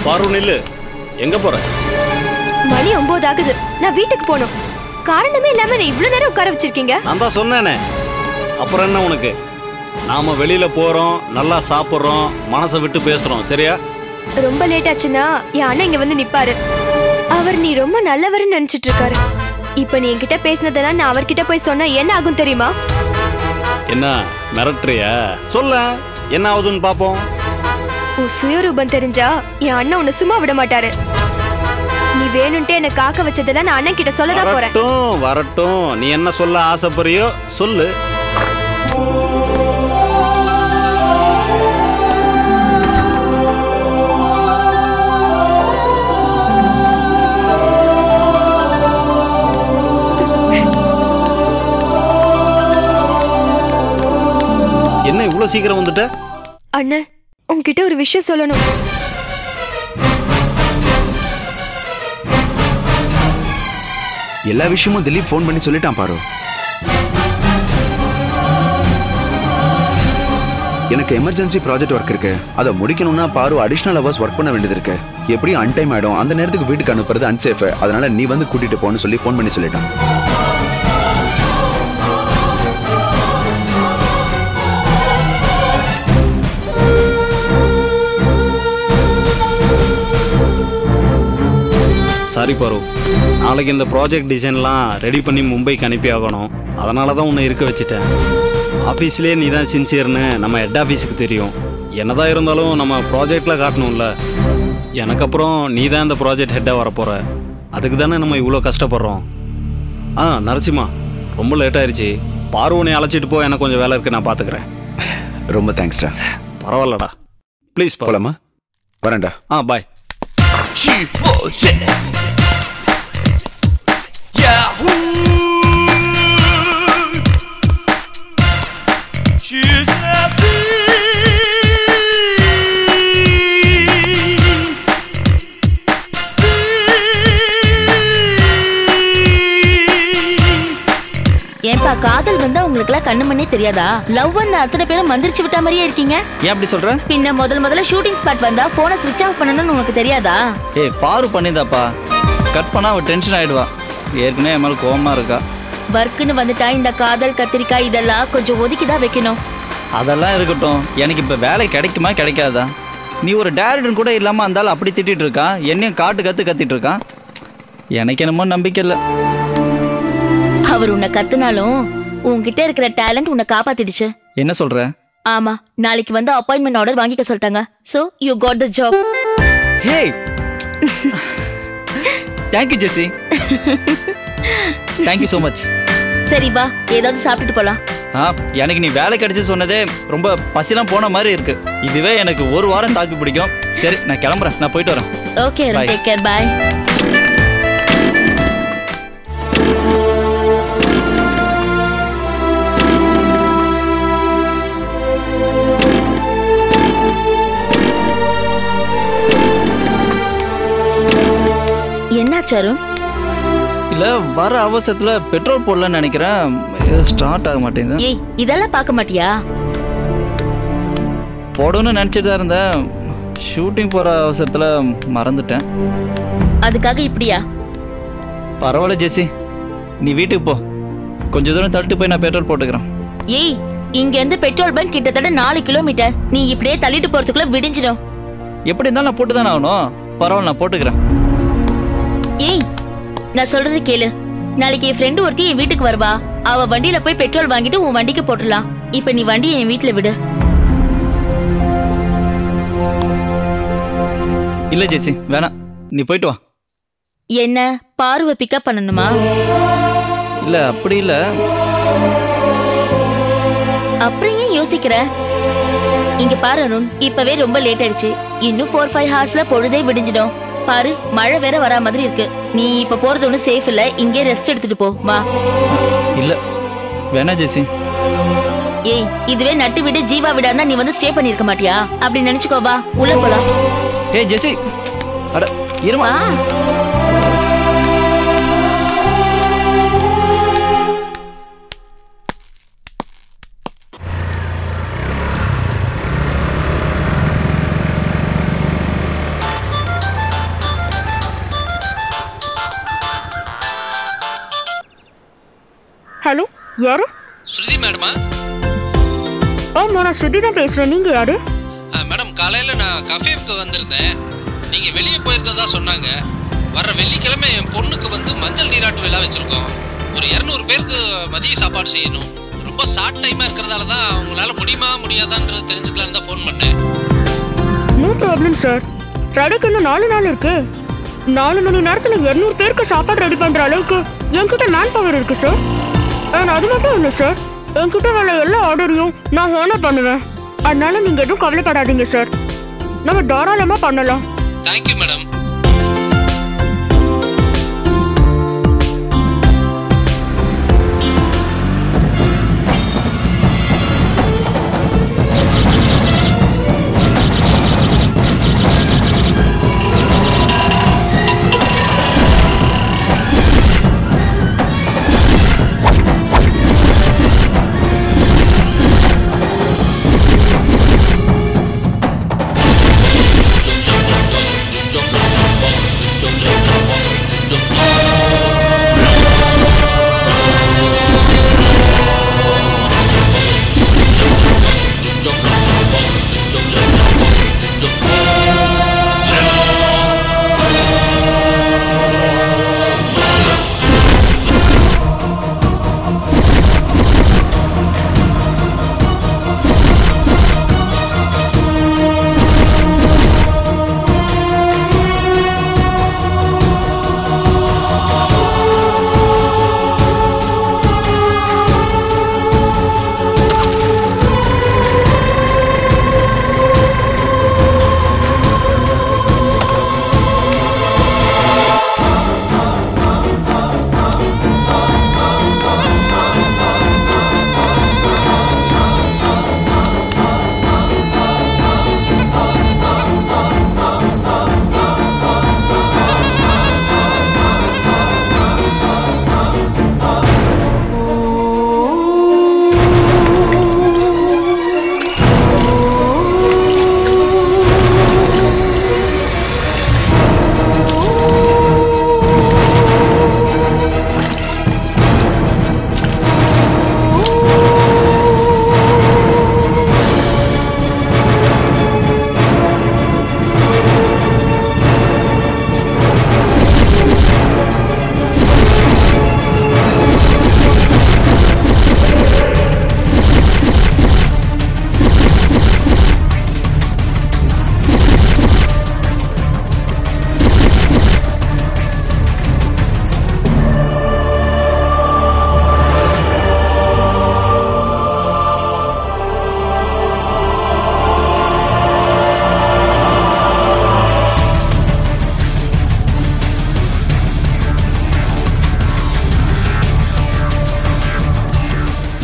பாரு நில்லு. எங்க போற? மணி 9 ஆகுது. நான் வீட்டுக்கு போகணும். காரணமே இல்லாம நீ இவ்வளவு நேரம் உட்கார வச்சிருக்கீங்க. நான் தான் சொன்னேனே. அப்புறம் என்ன உனக்கு? நாம வெளியில போறோம், நல்லா சாப்பிடுறோம், மனசை விட்டு பேசுறோம். சரியா? ரொம்ப லேட் ஆச்சுன்னா என் அண்ணன் இங்க வந்து நிப்பாரு. அவர் நீ ரொம்ப நல்லவர்னு நினைச்சிட்டு இருக்காரு. இப்ப நீ என்கிட்ட பேசினதெல்லாம் நான் அவர்கிட்ட போய் சொன்னா என்ன ஆகும் தெரியுமா? என்ன மிரட்டுறியா? சொல்ல என்ன ஆகுதுன்னு பாப்போம். உன் சுயரூபம் தெரிஞ்சா என் அண்ணன் உன்னை சும்மா விட மாட்டாரு. நீ வேணும்ட்டே என்ன காக்க வச்சதெல்லாம் நான் அண்ணன் கிட்ட சொல்லதான் போறேன். வரட்டும் வரட்டும். நீ என்ன சொல்ல ஆசைப்படுறியோ சொல்லு. என்ன இவ்வளவு சீக்கிரம் வந்துட்ட? அண்ணன் உன்கிட்ட ஒரு விஷயம் சொல்லணும். எல்லா விஷயமும் திலீப் ஃபோன் பண்ணி சொல்லிட்டான் பாரு. எனக்கு எமர்ஜென்சி ப்ராஜெக்ட் ஒர்க் இருக்கு. அதை முடிக்கணும்னா பாரு அடிஷனல் ஹவர்ஸ் ஒர்க் பண்ண வேண்டியது இருக்கு. எப்படியும் அன்டைம் ஆயிடும். அந்த நேரத்துக்கு வீட்டுக்கு அனுப்புறது அன்சேஃப். அதனால நீ வந்து கூட்டிட்டு போன்னு சொல்லி ஃபோன் பண்ணி சொல்லிட்டான். சாரி பாரு, நாளைக்கு இந்த ப்ராஜெக்ட் டிசைன்லாம் ரெடி பண்ணி மும்பைக்கு அனுப்பி ஆகணும். அதனால தான் உன்னை இருக்க வச்சுட்டேன். ஆஃபீஸ்லேயே நீ தான் சின்சியர்னு நம்ம ஹெட் ஆஃபீஸுக்கு தெரியும். என்னதான் இருந்தாலும் நம்ம ப்ராஜெக்டில் காட்டணும்ல. எனக்கு அப்புறம் நீ தான் இந்த ப்ராஜெக்ட் ஹெட்டாக வரப்போகிற. அதுக்கு தானே நம்ம இவ்வளோ கஷ்டப்படுறோம். நரசிம்மா, ரொம்ப லேட் ஆயிடுச்சு. பார்வனை அழைச்சிட்டு போ. எனக்கு கொஞ்சம் வேலை இருக்குது, நான் பார்த்துக்கிறேன். ரொம்ப தேங்க்ஸ்டா. பரவாயில்லடா. ப்ளீஸ் போலாமா? வரேன்டா. பாய். ஏன்பா காதல் வந்தா உங்களுக்கு எல்லாம் கண்ணு மண்ணே தெரியாதா? லவ் வந்த அத்தனை பேரும் மந்திரிச்சு விட்ட மாதிரியே இருக்கீங்க. ஏன் அப்படி சொல்ற? பின்ன முதல்ல ஷூட்டிங் ஸ்பாட் வந்தா போனை ஸ்விட்ச் ஆஃப் பண்ணணும்னு உனக்கு தெரியாதா? ஏய் பாரு பண்ணிதாப்பா. கட் பண்ணா அவ டென்ஷன் ஆயிடுவா. ஏற்கனவே என் மேல கோவமா இருக்கா. வர்க்குன்னு வந்துட்டா இந்த காதல் கத்திரிக்காய் இதெல்லாம் கொஞ்சம் ஒதுக்கிதான் வைக்கணும். அதெல்லாம் இருக்கட்டும். எனக்கு இப்ப வேலை கிடைக்குமா கிடைக்காதா? நீ ஒரு டேரக்டர் கூட இல்லாம அந்தாலும் அப்படி திட்டிட்டு இருக்கா. என்னையும் கத்திட்டு இருக்கான். எனக்கு என்னமோ நம்பிக்கை இல்லை. அவர் உன்னை கத்துனாலும் உன்கிட்ட இருக்கிற டேலண்ட் உன்னை காப்பாத்திடுச்சு. என்ன சொல்ற? ஆமா, நாளைக்கு வந்து அப்பாயின்மெண்ட் ஆர்டர் வாங்கிக்க சொல்லிட்டாங்க. So you got the job. Hey thank you Jessie. Thank you so much. சரி வா, ஏதாவது சாப்பிட்டுட்டு போலாம். எனக்கு நீ வேலை கிடைச்சு சொன்னதே ரொம்ப பசிலாம் போன மாதிரி இருக்கு. இதுவே எனக்கு ஒரு வாரம் தாக்கு பிடிக்கும். சரி நான் கிளம்புறேன். நான் போயிட்டு வரேன். Okay, take care. பை. என்னாச்சு அருண்? இல்ல வர அவசரத்துல பெட்ரோல் போடலன்னு நினைக்கிறேன். ஸ்டார்ட் ஆக மாட்டேங்குது. ஏய் இதெல்லாம் பார்க்க மாட்டியா? போடணும்னு நினைச்சிட்டு தான் இருந்தேன். ஷூட்டிங் போற அவசரத்துல மறந்துட்டேன். அதுக்காக இப்படியா? பரவாயில்ல ஜெசி, நீ வீட்டுக்கு போ. கொஞ்ச தூரம் தள்ளிட்டு போய் நான் பெட்ரோல் போட்டுக்கிறேன். ஏய் இங்க இருந்து பெட்ரோல் பங்க் கிட்டத்தட்ட 4 கிலோமீட்டர். நீ இப்படியே தள்ளிட்டு போறதுக்குள்ள விடிஞ்சிடும். எப்படி இருந்தாலும் நான் போட்டு தானே ஆகணும். பரவாயில்ல நான் போட்டுக்கிறேன். ஏய் நான் சொல்றது கேளு. நாளைக்கு என் ஃப்ரெண்டு ஒருத்தி என் வீட்டுக்கு வருவா. அவ வண்டியில போய் பெட்ரோல் வாங்கிட்டு உன் வண்டிக்கு போட்டுடலாம். இப்ப நீ வண்டியை என் வீட்டுல விடு. இல்ல ஜெசி வேணாம், நீ போயிட்டு வா. என்ன பார்வை பிக்கப் பண்ணணுமா? இல்ல அப்படி இல்ல. அப்புறம் ஏன் யோசிக்கிற? இங்க பாரு அருண், இப்பவே ரொம்ப லேட் ஆயிடுச்சு. இன்னும் 4-5 ஹார்ஸ்ல பொழுதே விடிஞ்சிடும். பாரு மழை வேற வரா மாதிரி இருக்கு. நீ இப்ப போறது ஒண்ணு சேஃப் இல்ல. இங்கே ரெஸ்ட் எடுத்துட்டு போ. வா. இல்ல வேணா ஜெசி. ஏய் இதுவே நட்டு விடு ஜீவா விடான்னா நீ வந்து ஸ்டே பண்ணிருக்க மாட்டியா? அப்படி நினைச்சுக்கோ. வா உள்ள போலாம். ஏய் ஜெசி, அட இருமா. யாரு? ஸ்ருதி மேடமா? ஆமா, நான் ஸ்ருதி தான் பேசுறேன். நீங்க யாரு? மேடம், காலையில நான் கஃபேவுக்கு வந்திருந்தேன். நீங்க வெளியே போயிருந்ததா சொன்னாங்க. வர்ற வெள்ளிக்கிழமை என் பொண்ணுக்கு வந்து மஞ்சள் நீராட்டு விழா வச்சிருக்கோம். ஒரு 200 பேருக்கு மதிய சாப்பாடு செய்யணும். ரொம்ப ஷார்ட் டைமா இருக்கிறதால தான் உங்களால முடியுமா முடியாதான்றது தெரிஞ்சுக்கலாம் தான் ஃபோன் பண்ணேன். No problem sir. ஃப்ரைடேக்கு இன்னும் 4 நாள் இருக்கு. 4 மணி நேரத்துல 200 பேருக்கு சாப்பாடு ரெடி பண்ற அளவுக்கு என்கிட்ட மேன் பவர் இருக்கு சார். அது மட்டும் இல்லை சார், என்கிட்ட வர எல்லா ஆர்டரையும் நான் ஹானர் பண்ணுவேன். அதனால நீங்க எதுவும் கவலைப்படாதீங்க சார். நம்ம தாராளமா பண்ணலாம். Thank you madam.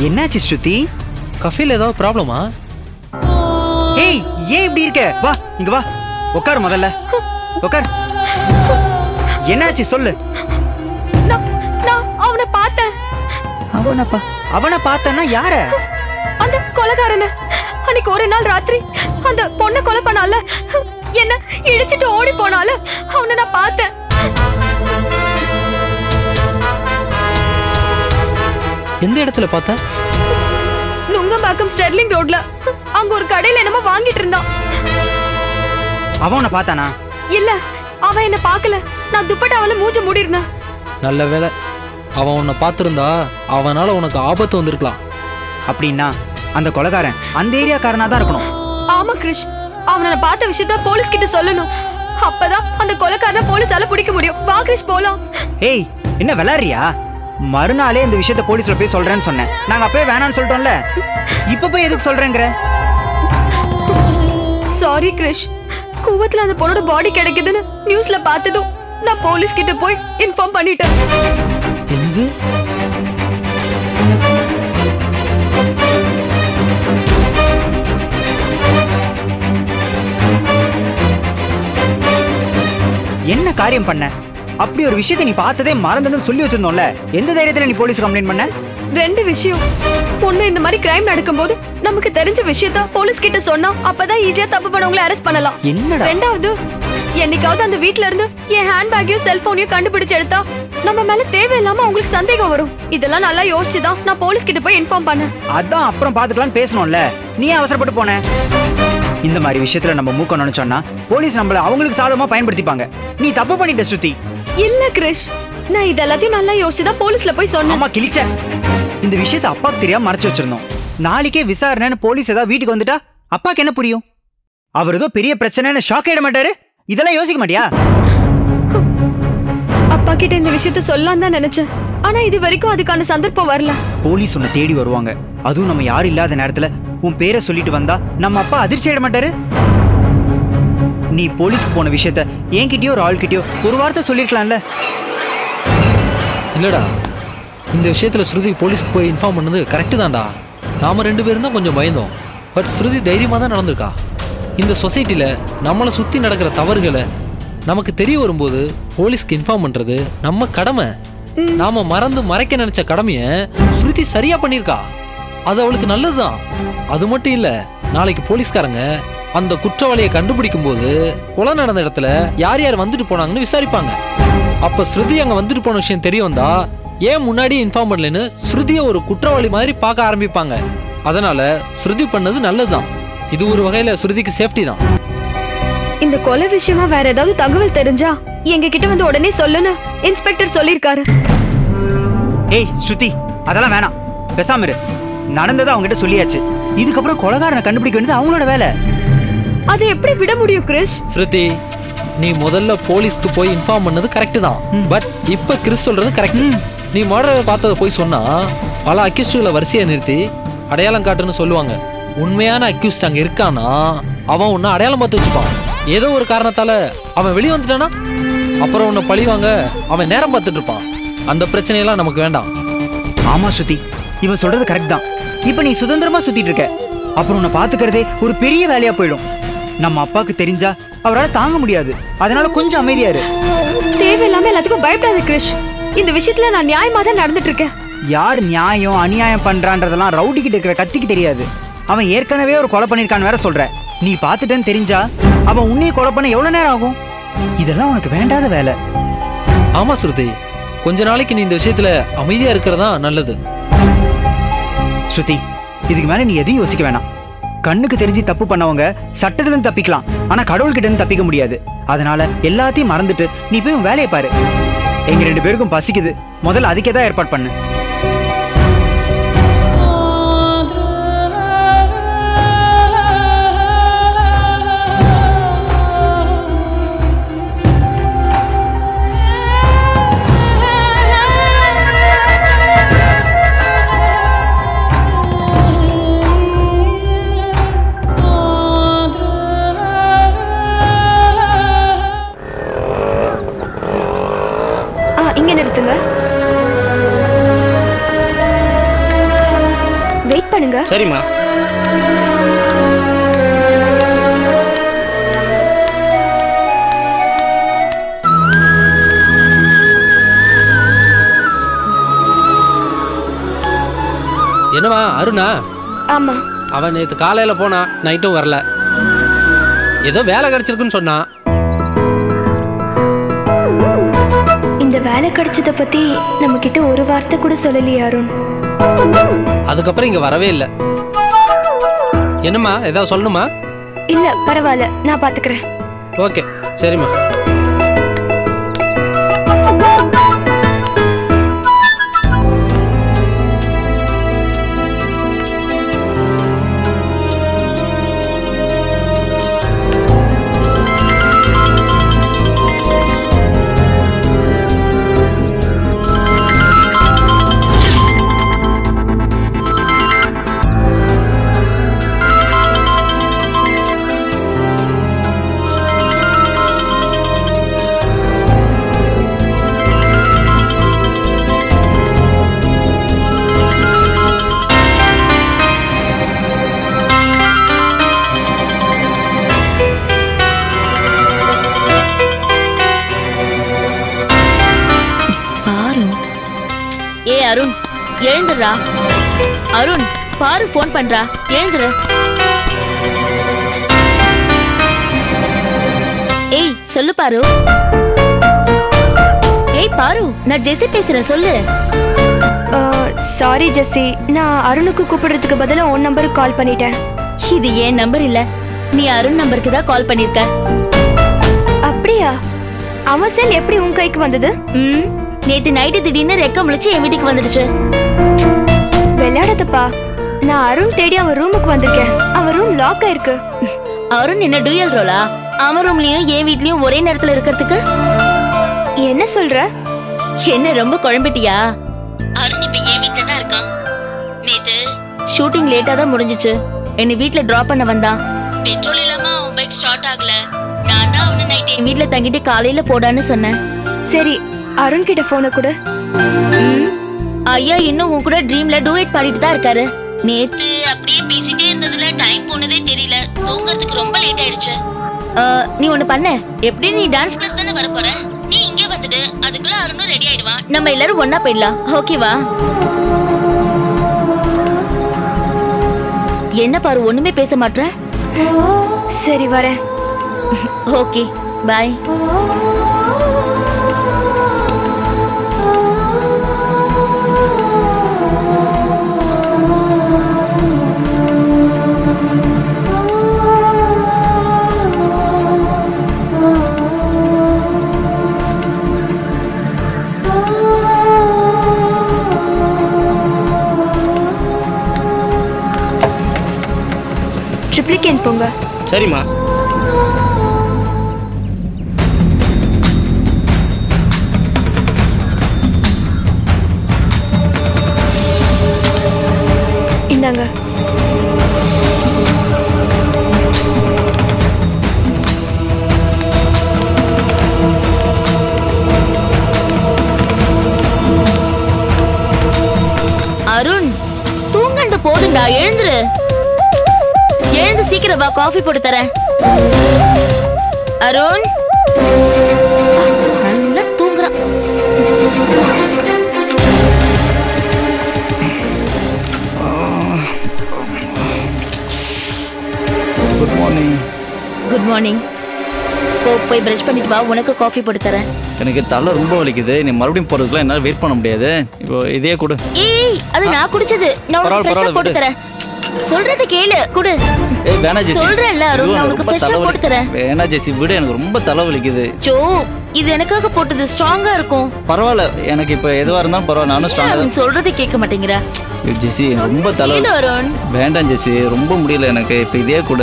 என்னாச்சு ஸ்ருதி? கஃபேல ஏதாவது ப்ராப்ளமா? ஏய், ஏன் இப்படி இருக்க? வா இங்க வா, உட்கார். முதல்ல உட்கார். என்னாச்சு சொல்லு. நான் அவனை பார்த்தேன். அவனை பார்த்தனா? யார? அந்த கொலைகாரனை. அன்னைக்கு ஒரு நாள் ராத்திரி அந்த பொண்ணை கொலை பண்ணால, என்ன இடிச்சிட்டு ஓடி போனால, அவனை நான் பார்த்தேன். எந்த இடத்துல பார்த்த? நுங்கம்பாக்கம் ஸ்டெர்லிங் ரோட்ல. அங்க ஒரு கடையில என்னமோ வாங்கிட்டு இருந்தான். அவனை பார்த்தானா? இல்ல, அவன் என்ன பார்க்கல. நான் துப்பட்டாவால மூஞ்ச மூடி இருந்தேன். நல்ல வேலை, அவன் உன்னை பார்த்திருந்தா அவனால உனக்கு ஆபத்து வந்திருக்கலாம். அப்படின்னா அந்த கொலைகாரன் அந்த ஏரியாக்காரனா தான் இருக்கணும். ஆமா கிருஷ், அவனை நான் பார்த்த விஷயத்த போலீஸ் கிட்ட சொல்லணும். அப்பதான் அந்த கொலைகாரனை போலீஸால பிடிக்க முடியும். வா கிருஷ், போலாம். ஏய், என்ன விளையாடுறியா? மறுநாளே இந்த விஷயத்த போலீஸ்ல போய் சொல்றேன்னு சொன்னேன். நாங்க அப்பவே வேணான்னு சொல்லிட்டோம்ல, இப்ப போய் எதுக்கு சொல்றேங்கிற? சாரி கிருஷ், கூவத்துல அந்த பொண்ணோட பாடி கிடைக்குதுன்னு நியூஸ்ல பார்த்ததும் நான் போலீஸ் கிட்ட போய் இன்ஃபார்ம் பண்ணிட்டேன். என்னது? என்ன காரியம் பண்ண? அப்படி ஒரு விஷயத்தை நீ பார்த்ததே மறந்துன்னு சொல்லி வச்சிருந்தோம்ல, எந்த தைரியத்துல நீ போலீஸ் கம்ப்ளைண்ட் பண்ண? 2 விஷயம். ஒண்ணு, இந்த மாதிரி கிரைம் நடக்கும்போது நமக்கு தெரிஞ்ச விஷயத்த போலீஸ் கிட்ட சொன்னா அப்பதான் ஈஸியா தப்பு பண்ணவங்களை அரெஸ்ட் பண்ணலாம். என்னடா? ரெண்டாவது, என்னைக்காவது அந்த வீட்ல இருந்து என் ஹேண்ட்பேக்கையும் செல்போனையும் கண்டுபிடிச்சு எடுத்தா நம்ம மேல தேவையில்லாம அவங்களுக்கு சந்தேகம் வரும். இதெல்லாம் நல்லா யோசிச்சுதான் நான் போலீஸ் கிட்ட போய் இன்ஃபார்ம் பண்ணேன். அதான் அப்புறம் பாத்துக்கலாம்னு பேசணும்ல, நீ ஏன் அவசரப்பட்டு போன? இந்த மாதிரி விஷயத்துல நம்ம மூக்கணும்னு சொன்னா போலீஸ் நம்மள அவங்களுக்கு சாதகமா பயன்படுத்திப்பாங்க. நீ தப்பு பண்ணிட்ட ஸ்ருதி. இல்ல கிரிஷ், நான் இதெல்லாத்தையும் நல்லா யோசிச்சுதான் போலீஸ்ல போய் சொன்னேன். அம்மா கிழிச்ச. இந்த விஷயத்தை அப்பாக்கு தெரியாம மறைச்சு வச்சிருந்தோம். நாளைக்கே விசாரணைன்னு போலீஸ் ஏதாவது வீட்டுக்கு வந்துட்டா அப்பாக்கு என்ன புரியும்? அவர் ஏதோ பெரிய பிரச்சனைன்னு ஷாக் ஆயிட மாட்டாரு? இதெல்லாம் யோசிக்க மாட்டியா? அப்பா கிட்ட இந்த விஷயத்த சொல்லலாம் தான் நினைச்சேன். ஆனா இது வரைக்கும் அதுக்கான சந்தர்ப்பம் வரல. போலீஸ் உன்னை தேடி வருவாங்க, அதுவும் நம்ம யாரும் இல்லாத நேரத்துல உன் பேரை சொல்லிட்டு வந்தா நம்ம அப்பா அதிர்ச்சி ஆயிட மாட்டாரு? நீ போலீஸ்க்கு போன விஷயத்த என்கிட்டயோ ஒரு ஆள்கிட்டயோ ஒரு வார்த்தை சொல்லிருக்கலாம்ல. இல்லடா, இந்த விஷயத்துல ஸ்ருதி போலீஸ்க்கு போய் இன்ஃபார்ம் பண்ணது கரெக்டு தான்டா. நாம 2 பேரும் தான் கொஞ்சம் பயந்தோம். பட் ஸ்ருதி தைரியமா தான் நடந்திருக்கா. இந்த சொசைட்டில நம்மளை சுத்தி நடக்கிற தவறுகளை நமக்கு தெரிய வரும்போது போலீஸ்க்கு இன்ஃபார்ம் பண்றது நம்ம கடமை. நாம மறந்து மறைக்க நினைச்ச கடமையை ஸ்ருதி சரியா பண்ணிருக்கா. அது அவளுக்கு நல்லதுதான். அது மட்டும் இல்ல, நாளைக்கு போலீஸ்காரங்க அந்த குற்றவாளியை கண்டுபிடிக்கும் போது கொலை நடந்த இடத்துல யார் யார் வந்துட்டு போனாங்கன்னு விசாரிப்பாங்க. அப்ப ஸ்ருதி அங்க வந்துட்டு போன விஷயம் தெரிய வந்தா ஏன் முன்னாடியே இன்ஃபார்ம் பண்ணலன்னு ஸ்ருதியை ஒரு குற்றவாளி மாதிரி பார்க்க ஆரம்பிப்பாங்க. அதனால ஸ்ருதி பண்ணது நல்லதுதான். இது ஒரு வகையில ஸ்ருதிக்கு சேஃப்டி தான். இந்த கொலை விஷயமா வேற ஏதாவது தகவல் தெரிஞ்சா எங்க கிட்ட வந்து உடனே சொல்லுன்னு இன்ஸ்பெக்டர் சொல்லிருக்காரு. ஏய் ஸ்ருதி, அதெல்லாம் வேணாம், பேசாம இரு. நடந்ததை அவங்க கிட்ட சொல்லியாச்சு. இதுக்கப்புறம் கொலைகாரனை கண்டுபிடிக்க வேண்டியது அவங்களோட வேலை. அதை எப்படி விட முடியும் கிறிஸ்? ஸ்ருதி, நீ முதல்ல போலீஸ்க்கு போய் இன்ஃபார்ம் பண்ணது கரெக்ட் தான். பட் இப்ப கிறிஸ் சொல்றது கரெக்ட். நீ மர்டரை பார்த்ததை போய் சொன்னா பல அக்யூஸ்டுகளை வரிசையை நிறுத்தி அடையாளம் காட்டுன்னு சொல்லுவாங்க. உண்மையான அக்யூஸ்ட் அங்க இருக்கானா அவன் உன்னை அடையாளம் பார்த்து வச்சுப்பான். ஏதோ ஒரு காரணத்தால அவன் வெளியே வந்துட்டானா அப்புறம் உன்னை பழிவாங்க அவன் நேரம் பார்த்துட்டு இருப்பான். அந்த பிரச்சனையெல்லாம் நமக்கு வேண்டாம். ஆமா ஸ்ருதி, இவன் சொல்றது கரெக்ட் தான். இப்ப நீ சுதந்திரமா சுத்திட்டு இருக்க, அப்புறம் உன்னை பாத்துக்கிறதே ஒரு பெரிய வேலையா போயிடும். நம்ம அப்பாக்கு தெரிஞ்சா அவரால் தாங்க முடியாது. அதனால கொஞ்சம் அமைதியா இரு. தேவையில்லாம எல்லாத்துக்கும் பயப்படாத கிறிஷ். இந்த விஷயத்துல நான் நியாயமா தான் நடந்துட்டு இருக்கேன். யார் நியாயம் அநியாயம் பண்றான்றதெல்லாம் ரவுடி கிட்ட இருக்கிற கத்திக்கு தெரியாது. அவன் ஏற்கனவே ஒரு கொலை பண்ணிருக்கான்னு வேற சொல்ற. நீ பாத்துட்டேன்னு தெரிஞ்சா அவன் உன்னைய கொலை பண்ண எவ்வளவு நேரம் ஆகும்? இதெல்லாம் உனக்கு வேண்டாத வேலை. ஆமா ஸ்ருதி, கொஞ்ச நாளைக்கு நீ இந்த விஷயத்துல அமைதியா இருக்கிறதா நல்லது. ஸ்ருதி, இதுக்கு மேல நீ எதையும் யோசிக்க வேணாம். கண்ணுக்கு தெரிஞ்சு தப்பு பண்ணவங்க சட்டத்துல இருந்து தப்பிக்கலாம், ஆனா கடவுள்கிட்ட இருந்து தப்பிக்க முடியாது. அதனால எல்லாத்தையும் மறந்துட்டு நீ போய் உன் வேலையை பாரு. எங்க 2 பேருக்கும் பசிக்குது, முதல்ல அதுக்கே தான் ஏற்பாடு பண்ணு. இங்க நிறுத்துங்க. வெயிட் பண்ணுங்க. சரிம்மா. என்னவா அருணா? ஆமா. அவன் நேற்று காலையில போனா, நைட்டும் வரல. ஏதோ வேலை கிடைச்சிருக்குன்னு சொன்னான். இந்த வேலை கிடைச்சத பத்தி நம்ம கிட்ட ஒரு வார்த்தை கூட சொல்லலையே அருண். அதுக்கப்புறம் இங்க வரவே இல்லை. என்னம்மா, ஏதாவது சொல்லணுமா? இல்ல பரவாயில்ல, நான் பாத்துக்கிறேன். ஓகே, சரிம்மா. அருண் எழுந்துடுறா. அருண் பாரு போன் பண்றா, எழுந்துரு. ஏய் சொல்லு பாரு. ஏய் பாரு, நான் ஜெசி பேசுறேன், சொல்லு. சாரி ஜெசி, நான் அருணுக்கு கூப்பிடுறதுக்கு பதிலா உன் நம்பருக்கு கால் பண்ணிட்டேன். இது ஏன் நம்பர் இல்ல, நீ அருண் நம்பருக்கு தான் கால் பண்ணிருக்க. அப்படியா? அவன் செல் எப்படி உன் கைக்கு வந்தது? நேத்து நைட்டு திடீர்னு ரெக்க முழிச்சு என் வீட்டுக்கு வந்துடுச்சு. விளையாடதப்பா, நான் அருண் தேடி அவன் ரூமுக்கு வந்திருக்கேன். அவன் ரூம் லாக் ஆயிருக்கு. அருண் என்ன டூயல் ரோலா? அவன் ரூம்லயும் என் வீட்லயும் ஒரே நேரத்துல இருக்கிறதுக்கு? என்ன சொல்ற? என்ன ரொம்ப குழம்பிட்டியா? அருண் இப்ப என் வீட்ல தான் இருக்கான். நேத்து ஷூட்டிங் லேட்டா தான் முடிஞ்சிச்சு. என்னை வீட்ல டிராப் பண்ண வந்தான். பெட்ரோல் இல்லாம அவன் பைக் ஸ்டார்ட் ஆகல. நான் தான் அவனை நைட் என் வீட்ல தங்கிட்டு காலையில போடான்னு சொன்னேன். சரி, அருண் கிட்ட போன கூட. ஐயா இன்னும் உன் கூட ட்ரீம்ல டூயட் பாடிட்டு தான் இருக்காரு. நேத்து அப்படியே பேசிட்டே இருந்ததுல டைம் போனதே தெரியல. தூங்கறதுக்கு ரொம்ப லேட் ஆயிடுச்சு. நீ ஒண்ணு பண்ண, எப்படி நீ டான்ஸ் கிளாஸ் தானே வர போற, நீ இங்க வந்துடு. அதுக்குள்ள அருணும் ரெடி ஆயிடுவான். நம்ம எல்லாரும் ஒண்ணா போயிடலாம். ஓகேவா? என்ன பாரு, ஒண்ணுமே பேச மாட்டற? சரி வரேன். Okay bye. ட்ரிப்ளிகேன் போங்க. சரிம்மா. இந்தாங்க. அருண் தூங்கண்டு போதுண்டா, எழுந்துரு. எழுந்து சீக்கிரம் வா, காஃபி போட்டு தரேன். அருண் நல்லா தூங்குறான். Good morning. Good morning. போய் பிரஷ் பண்ணிட்டு வா, உனக்கு காஃபி போட்டு தரேன். எனக்கு தலை ரொம்ப வலிக்குது. நீ மறுபடியும் போறதுக்குலாம் என்னால வெயிட் பண்ண முடியாது. இப்போ இதே கொடு. ஏய், அது நான் குடிச்சது. நான் உனக்கு ஃப்ரெஷ்ஷா போட்டு தரேன். சொல்றத கேளு, குடு. ஏய் வேணா ஜெசி. சொல்றேன்ல அருண், நான் உனக்கு ஃப்ரெஷ்ஷா போட்டு தரேன். வேணா ஜெசி விடு, எனக்கு ரொம்ப தலை வலிக்குது. ஜோ, இது எனக்காக போட்டது, ஸ்ட்ராங்கா இருக்கும். பரவாயில்ல, எனக்கு இப்போ எதுவா இருந்தாலும் பரவாயில்ல, நானும் ஸ்ட்ராங்கா தான். சொல்றத கேட்க மாட்டேங்கிற ஜெசி. ரொம்ப தலை அருண். வேண்டாம் ஜெசி, ரொம்ப முடியல எனக்கு. இப்போ இதே கூட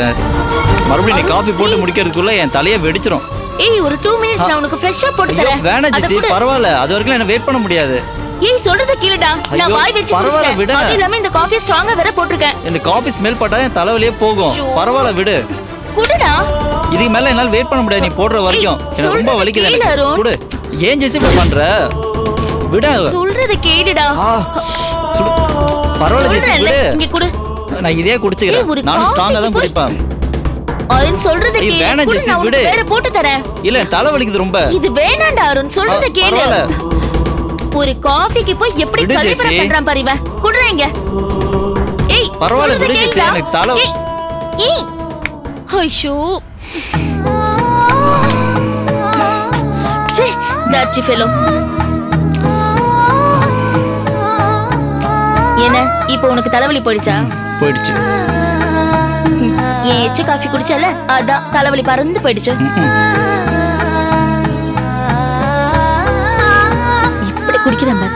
மறுபடியும் நீ காஃபி போட்டு முடிக்கிறதுக்குள்ள என் தலையே வெடிச்சிரும். ஏய், ஒரு 2 மினிட்ஸ் நான் உனக்கு ஃப்ரெஷ்ஷா போட்டு தரேன். வேணா ஜெசி, பரவாயில்ல, அது வரைக்கும் என்ன வெயிட் பண்ண முடியாது. ஏய், சொல்றத கேளுடா. நான் வாய் வெச்சு குடிச்சேன். அது இல்லாம இந்த காஃபி ஸ்ட்ராங்கா வேற போட்டுருக்கேன். இந்த காஃபி ஸ்மெல் பட்டா என் தலைவலியே போகும். பரவாயில்ல விடு. குடுடா. இதுக்கு மேல என்னால வெயிட் பண்ண முடியாது. நீ போடுற வரைக்கும் எனக்கு ரொம்ப வலிக்குது. எனக்கு குடு. ஏன் ஜெசி இப்படி பண்ற? விடு. சொல்றத கேளுடா. பரவாயில்ல ஜெசி விடு. இங்க குடு. நான் இதே குடிச்சுக்கிறேன். நானும் ஸ்ட்ராங்கா தான் குடிப்பேன். அருண் சொல்றத கேளு. வேணா ஜெசி விடு. வேற போட்டு தரேன். இல்ல தலை வலிக்குது ரொம்ப. இது வேணாம்டா அருண், சொல்றத கேளு. ஒரு காஃபிக்கு போய் எப்படி கல்பனை பண்றான் பாரு இவன். குடுறேங்க. ஏய், பரவாயில்ல விடு ஜெசி, எனக்கு தலை. ஏய், ஐயோ. சே, டாச்சி ஃபெலோ. என்ன இப்போ உனக்கு தலைவலி போயிடுச்சா? போயிடுச்சு. ஏன் எச்சு காஃபி குடிச்சல, அதான் தலைவலி பறந்து போயிடுச்சு. இப்படி குடிக்கிறேன் பாரு.